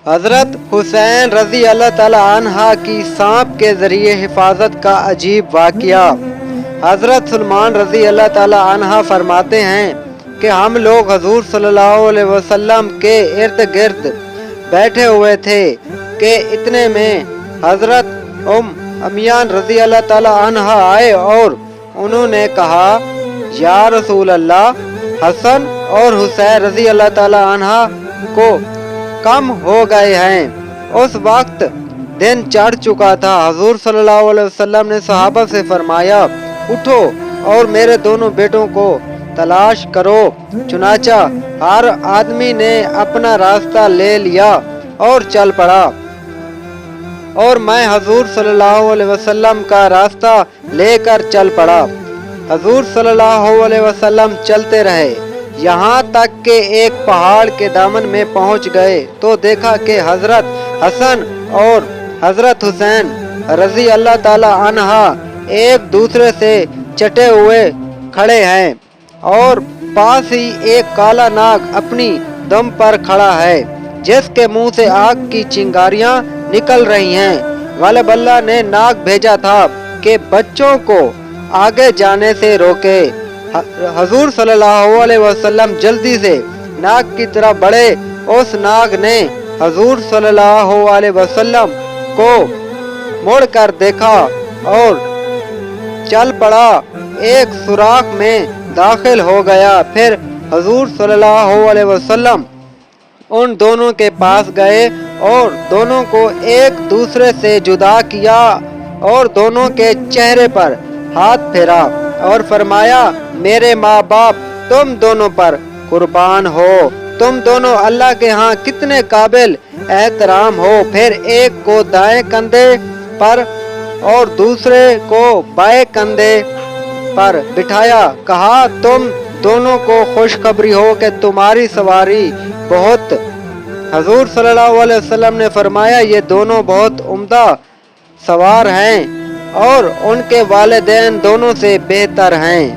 حضرت حسین رضی اللہ تعالی عنہ کی سانپ کے ذریعے حفاظت کا عجیب واقعہ۔ حضرت سلمان رضی اللہ تعالی عنہ فرماتے ہیں کہ ہم لوگ حضور صلی اللہ علیہ وسلم کے ارد گرد بیٹھے ہوئے تھے کہ اتنے میں حضرت امیان رضی اللہ تعالی عنہ آئے اور انہوں نے کہا، یا رسول اللہ، حسن اور حسین رضی اللہ تعالی عنہ کو کم ہو گئے ہیں۔ اس وقت دن چڑھ چکا تھا۔ حضور صلی اللہ علیہ وسلم نے صحابہ سے فرمایا، اٹھو اور میرے دونوں بیٹوں کو تلاش کرو۔ چنانچہ ہر آدمی نے اپنا راستہ لے لیا اور چل پڑا، اور میں حضور صلی اللہ علیہ وسلم کا راستہ لے کر چل پڑا۔ حضور صلی اللہ علیہ وسلم چلتے رہے، یہاں تک کہ ایک پہاڑ کے دامن میں پہنچ گئے تو دیکھا کہ حضرت حسن اور حضرت حسین رضی اللہ تعالی عنہ ایک دوسرے سے چٹے ہوئے کھڑے ہیں، اور پاس ہی ایک کالا ناگ اپنی دم پر کھڑا ہے جس کے منہ سے آگ کی چنگاریاں نکل رہی ہیں۔ غالب اللہ نے ناگ بھیجا تھا کہ بچوں کو آگے جانے سے روکے۔ حضور صلی اللہ علیہ وسلم جلدی سے ناگ کی طرف بڑھے۔ اس ناگ نے حضور صلی اللہ علیہ وسلم کو مڑ کر دیکھا اور چل پڑا، ایک سوراخ میں داخل ہو گیا۔ پھر حضور صلی اللہ علیہ وسلم ان دونوں کے پاس گئے اور دونوں کو ایک دوسرے سے جدا کیا اور دونوں کے چہرے پر ہاتھ پھیرا اور فرمایا، میرے ماں باپ تم دونوں پر قربان ہو، تم دونوں اللہ کے ہاں کتنے قابل احترام ہو۔ پھر ایک کو دائیں کندھے پر اور دوسرے کو بائیں کندھے پر بٹھایا، کہا، تم دونوں کو خوشخبری ہو کہ تمہاری سواری بہت۔ حضور صلی اللہ علیہ وسلم نے فرمایا، یہ دونوں بہت عمدہ سوار ہیں اور ان کے والدین دونوں سے بہتر ہیں۔